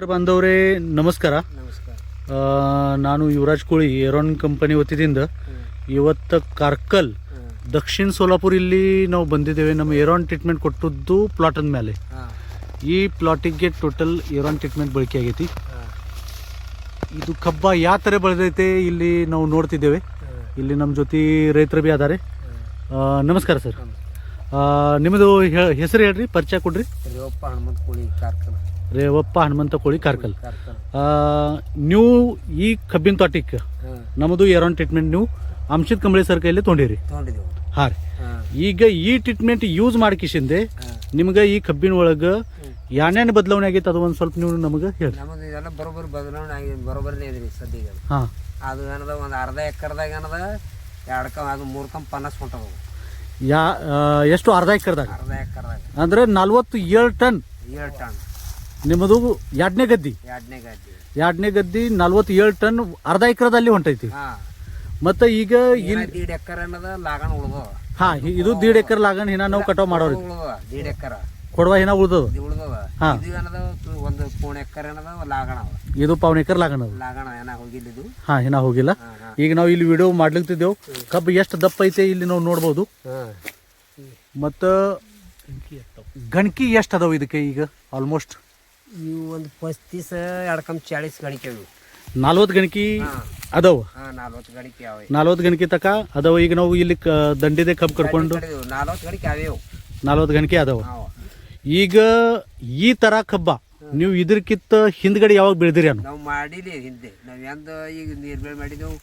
ಬಾಂಧವರೇ ನಮಸ್ಕಾರ. ನಮಸ್ಕಾರ. ನಾನು ಯುವರಾಜ್ ಕೋಳಿ ಏರೋನ್ ಕಂಪನಿ ವತಿಯಿಂದ ಇವತ್ತು ಕಾರ್ಕಲ್ ದಕ್ಷಿಣ ಸೋಲಾಪುರ ಇಲ್ಲಿ ನಾವು ಬಂದಿದ್ದೇವೆ. ನಮ್ಮ ಏರೋನ್ ಟ್ರೀಟ್ಮೆಂಟ್ ಕೊಟ್ಟದ್ದು ಪ್ಲಾಟ್ ಮೇಲೆ. ಈ ಪ್ಲಾಟಿಗೆ ಟೋಟಲ್ ಏರೋನ್ ಟ್ರೀಟ್ಮೆಂಟ್ ಬಳಕೆ ಆಗೈತಿ. ಇದು ಕಬ್ಬ ಯಾವ ಥರ ಬೆಳೆದೈತೆ ಇಲ್ಲಿ ನಾವು ನೋಡ್ತಿದ್ದೇವೆ. ಇಲ್ಲಿ ನಮ್ಮ ಜೊತೆ ರೈತರು ಭೀ ಅದಾರೆ. ನಮಸ್ಕಾರ ಸರ್. ನಿಮ್ಮದು ಹೆಸರು ಹೇಳ್ರಿ, ಪರಿಚಯ ಕೊಡ್ರಿ. ರೇವಪ್ಪ ಹನುಮಂತ ಕೋಳಿ ಕಾರ್ಕಲ್. ನೀವು ಈ ಕಬ್ಬಿನ ತೋಟಕ್ಕೆ ನಮ್ಮದು ಏರೋನ್ ಟ್ರೀಟ್ಮೆಂಟ್ ನೀವು ಅಂಶದ ಕಂಬಳಿ ಸರ್ ಕೈಯಲ್ಲಿ ತೊಗೊಂಡಿರಿ. ಹಾಂ ರೀ. ಈಗ ಈ ಟ್ರೀಟ್ಮೆಂಟ್ ಯೂಸ್ ಮಾಡ್ಕಿಸಿಂದೆ ನಿಮ್ಗೆ ಈ ಕಬ್ಬಿನ ಒಳಗೆ ಏನೇನು ಬದಲಾವಣೆ ಆಗೈತೆ ಅದು ಒಂದು ಸ್ವಲ್ಪ ನೀವು ನಮಗೆ ಹೇಳಿ. ನಮ್ಮದು ಇದೆಲ್ಲ ಬರೋಬ್ಬರಿ ಬದಲಾವಣೆ ಆಗಿ ಬರೋಬ್ಬರನೇ ಇದ್ರಿ ಸದ್ಯಗೆ. ಹಾಂ, ಅದು ಏನದ ಒಂದು ಅರ್ಧ ಎಕರೆದಾಗ ಏನದ 2 ಅದು 3 ಕಂಪ್ ಪನ್ನಸ್ ಹೊಂಟವು. ಎಷ್ಟು? ಅರ್ಧ ಎಕರೆದಾಗ ಅಂದ್ರೆ 47 ಟನ್. 7 ಟನ್ ನಿಮ್ಮದು ಎರಡನೇ ಗದ್ದಿ 47 ಟನ್ ಅರ್ಧ ಎಕರೆದಲ್ಲಿ ಹೊಂಟೈತಿ. ಮತ್ತೆ ಈಗ 1.5 ಎಕರೆ ಅನ್ನೋದ ಲಾಗಣ ಉಳ್ದವ. ಹಾ, ಇದು 1.5 ಎಕರೆ ಲಾಗಣ ಹಿನ ನಾವು ಕಟಾವ್ ಮಾಡೋರಿ. 1.5 ಎಕರೆ ಕೊಡವ ಹಿನ ಉಳ್ದದ. ಹಾ, ಇದು ಏನದ 1.25 ಎಕರೆ ಅನ್ನದ ಲಾಗಣ. ಇದು 1.25 ಎಕರೆ ಲಾಗಣ ಏನ ಹೋಗಿಲ್ಲ ಇದು. ಹಾ, ಹಿನ ಹೋಗಿಲ್ಲ. ಈಗ ನಾವು ಇಲ್ಲಿ ವಿಡಿಯೋ ಮಾಡ್ಲಿಕ್ತಿದ್ದೇವು. ಕಬ್ಬು ಎಷ್ಟು ದಪ್ಪ ಐತೆ ಇಲ್ಲಿ ನಾವು ನೋಡ್ಬೋದು. ಮತ್ತ ಗಣಕಿ ಎಷ್ಟು ಅದಾವ ಇದಕ್ಕೆ? ಈಗ ಆಲ್ಮೋಸ್ಟ್ ಇವು ಒಂದು 35 2 ಕಂಪ್ 40 ಗಣಿಕೆ 40 ಗಣಕಿ ಅದಾವ. 40 ಗಣಿಕೆ 40 ಗಣಕಿ ತಕ ಅದಾವ. ಈಗ ನಾವು ಇಲ್ಲಿ ದಂಡಿದೆ ಕಬ್ಬು ಕರ್ಕೊಂಡು 40 ಗಣಿಕೆ ಅವೇವು. 40 ಗಣಕಿ ಅದಾವ. ಈಗ ಈ ತರ ಕಬ್ಬ ನೀವು ಇದಕ್ಕಿಂತ ಹಿಂದ್ಗಡೆ ಯಾವಾಗ ಬೆಳೆದಿರಿ? ನಾವು ಮಾಡಿಲಿ ಹಿಂದೆ ನಾವ್ ಎಂದ ಈಗ ನೀರ್ ಬೆಳೆ ಮಾಡಿದೆವು.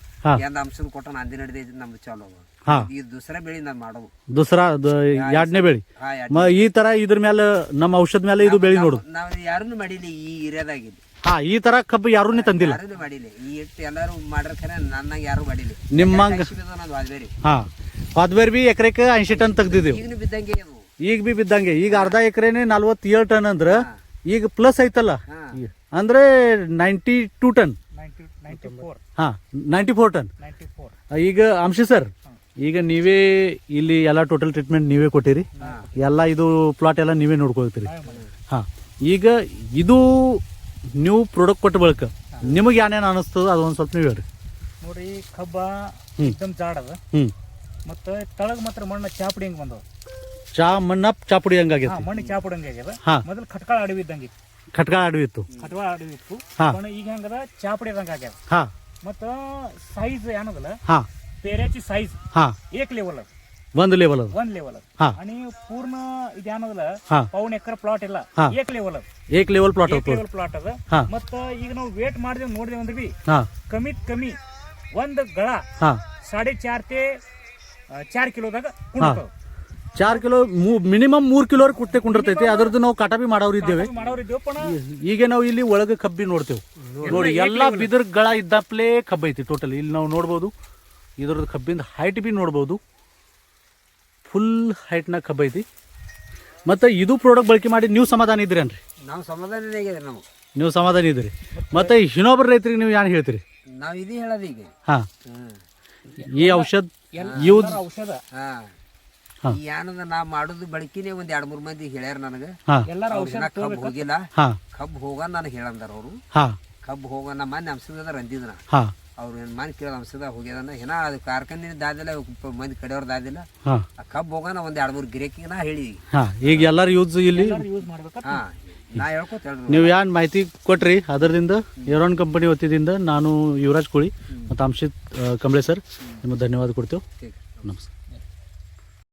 ಎಂದ ಅಂಶದ ಕೊಟ್ಟ ನಂದಿ ನಡೆದೈತಿ ನಮ್ದು ಚಾಲು. ಈ ದೂಸರಾ ಬೆಳಿ ನಾವ್ ಮಾಡೋದು. ದೂಸರಾ ಎರಡನೇ ಬೆಳಿ. ಈ ತರ ಇದ್ರ ಮೇಲೆ ನಮ್ಮ ಔಷಧ ಮೇಲೆ ಇದು ಬೆಳಿ ನೋಡು. ನಾವ್ ಯಾರನ್ನು ಮಾಡಿಲ್ಲ ಈ ಏರಿಯಾದಾಗ. ಹಾ, ಈ ತರ ಕಬ್ಬು ಯಾರೂನೇ ತಂದಿಲ್ಲ. ಯಾರು ಮಾಡಿಲ್ಲ. ಈ ಇಟ್ಟು ಎಲ್ಲಾರು ಮಾಡ್ರ ಖರೆ ನನ್ನ ಯಾರು ಮಾಡಿಲ್ಲ. ನಿಮ್ಮಂಗ ಹಾ, ಹೋದ್ಬೇರ್ ಬಿ ಎಕರೆಕ್ಕೆ 80 ಟನ್ ತೆಗ್ದಿದ್ದೇವೆ. ಈಗ ಬಿದ್ದಂಗೆ ಈಗ ಬಿ ಬಿದ್ದಂಗೆ. ಈಗ ಅರ್ಧ ಎಕರೆನೆ 47 ಟನ್ ಅಂದ್ರ ಈಗ ಪ್ಲಸ್ ಐತಲ್ಲ, ಅಂದ್ರೆ 92 ಟನ್. ಹಾ, 94 ಟನ್. ಈಗ ಅಂಶಿ ಸರ್, ಈಗ ನೀವೇ ಇಲ್ಲಿ ಎಲ್ಲ ಟೋಟಲ್ ಟ್ರೀಟ್ಮೆಂಟ್ ನೀವೇ ಕೊಟ್ಟಿರಿ. ಎಲ್ಲ ಇದು ಪ್ಲಾಟ್ ಎಲ್ಲ ನೀವೇ ನೋಡ್ಕೊಳ್ತೀರಿ. ಹಾ, ಈಗ ಇದು ನೀವು ಪ್ರಾಡಕ್ಟ್ ಕೊಟ್ಟ ಬಳಿಕ ನಿಮಗೆ ಏನೇನು ಅನಿಸ್ತದ ಅದೊಂದು ಸ್ವಲ್ಪ ನೀವು ಹೇಳ್ರಿ. ನೋಡ್ರಿ, ಕಬ್ಬ ಎಕ್ದಮ್ ಜಾಡ್ ಅದ. ಮತ್ತ ತಳಗ ಮಾತ್ರ ಮಣ್ಣ ಚಾಪುಡಿ ಹಂಗ ಬಂದವ. ಮಣ್ಣ ಚಾಪುಡಿ ಹಂಗಾಗೈತಿ. ಮಣ್ಣು ಚಾಪುಡಿ ಹಂಗಾಗ್ಯದ. ಮೊದಲು ಖಟ್ಕಾಳ ಅಡವಿ ಇದ್ದಂಗೆ. ಖಟ್ಕಾಳ ಅಡವಿ ಇತ್ತು. ಈಗ ಹೆಂಗದ ಚಾಪುಡಿ ಹಂಗ ಆಗ್ಯದ. ಮತ್ತ ಸೈಜ್ ಏನದಲ್ಲ, ಪೇರೆಚಿ ಸೈಜ್ ಏಕ್ ಲೆವೆಲ್ ಅದ. ಒಂದ್ ಲೆವೆಲ್ ಅದ. आणि पूर्ण ಇದೇನದಲ್ಲ 1 ಎಕರೆ ಪ್ಲಾಟ್ ಇಲ್ಲ. ಏಕ್ ಲೆವೆಲ್ ಅದ. ಏಕ್ ಲೆವೆಲ್ ಪ್ಲಾಟ್ ಅದ. ಮತ್ತ ಈಗ ನಾವು ವೇಟ್ ಮಾಡಿದೇವ್ ನೋಡಿದೇವ್ ಅಂದ್ರೆ ಬಿ ಕಮ್ಮಿ ಒಂದ್ ಗಳ 4.5 ते 4 ಕಿಲೋದಾಗ ಕುಂಡ್ತಾವ. 4 ಕಿಲೋ ಮಿನಿಮಮ್ 3 ಕಿಲೋ ಕುಟ್ಟೆ ಕುಂಡಿರ್ತೈತಿ. ಅದ್ರದ್ದು ನಾವು ಕಟಾವಿ ಮಾಡೋರಿದ್ದೇವೆ. ಈಗ ನಾವು ಇಲ್ಲಿ ಒಳಗೆ ಕಬ್ಬಿ ನೋಡ್ತೇವೆ. ನೋಡಿ, ಎಲ್ಲಾ ಬಿದಿರ್ ಗಳ ಇದ್ದಪ್ಲೇ ಕಬ್ಬ ಐತಿ ಟೋಟಲ್. ಇಲ್ಲಿ ನಾವು ನೋಡ್ಬೋದು. ಇದ್ರದ್ದು ಕಬ್ಬಿಂದ ಹೈಟ್ ಬಿ ನೋಡ್ಬೋದು. ಫುಲ್ ಹೈಟ್ನ ಕಬ್ಬ ಐತಿ. ಮತ್ತೆ ಇದು ಪ್ರಾಡಕ್ಟ್ ಬಳಕೆ ಮಾಡಿ ನೀವು ಸಮಾಧಾನ ಇದ್ರಿ ಅನ್ರಿ? ನಾವು ಸಮಾಧಾನ. ನೀವು ಸಮಾಧಾನ ಇದ್ರಿ. ಮತ್ತೆ ಇನ್ನೊಬ್ರು ರೈತರಿಗೆ ನೀವು ಏನ್ ಹೇಳ್ತೀರಿ? ನಾವ್ ಇದು ಹೇಳೋದು ಈಗ. ಹಾ, ಈ ಔಷಧ ಯೂಸ್ ಏನದ ನಾ ಮಾಡುದು ಬಳಕಿನೇ ಒಂದ್ 2-3 ಮಂದಿ ಹೇಳ್ಯಾರ ನನಗ. ಕಬ್ಬು ಹೋಗಿಲ್ಲ, ಕಬ್ಬು ಹೋಗ ನನಗೆ ಹೇಳಂದಾರ ಅವರು. ಕಬ್ಬು ಹೋಗ ನಮ್ಮ ಮನೆ ಅಂಶದ ಅಂದಿದ್ನ ಅವ್ರು ಮನೆ ಕೇಳೋದು ಅಂಶದ ಹೋಗ್ಯದನ್ನ. ಏನ ಅದು ಕಾರ್ಖಾನೆ ದಾದಿಲ್ಲ, ಮಂದಿ ಕಡೆಯವ್ರ ದಾದಿಲ್ಲ. ಕಬ್ಬು ಹೋಗೋಣ ಒಂದ್ 2-3 ಗಿರಾಕಿಗೆ ನಾ ಹೇಳಿ. ಈಗ ಎಲ್ಲಾರು ಯೂಸ್ ಇಲ್ಲಿ ನಾ ಹೇಳ್ಕೊತ ಹೇಳ್ರಿ. ನೀವು ಏನ್ ಮಾಹಿತಿ ಕೊಟ್ರಿ ಅದರಿಂದ ಏರೋನ್ ಕಂಪನಿ ವತಿಯಿಂದ ನಾನು ಯುವರಾಜ್ ಕೋಳಿ ಮತ್ತು ಅಂಶಿತ್ ಕಂಬಳೆ ಸರ್ ನಿಮಗೆ ಧನ್ಯವಾದ ಕೊಡ್ತೇವೆ. ನಮಸ್ಕಾರ.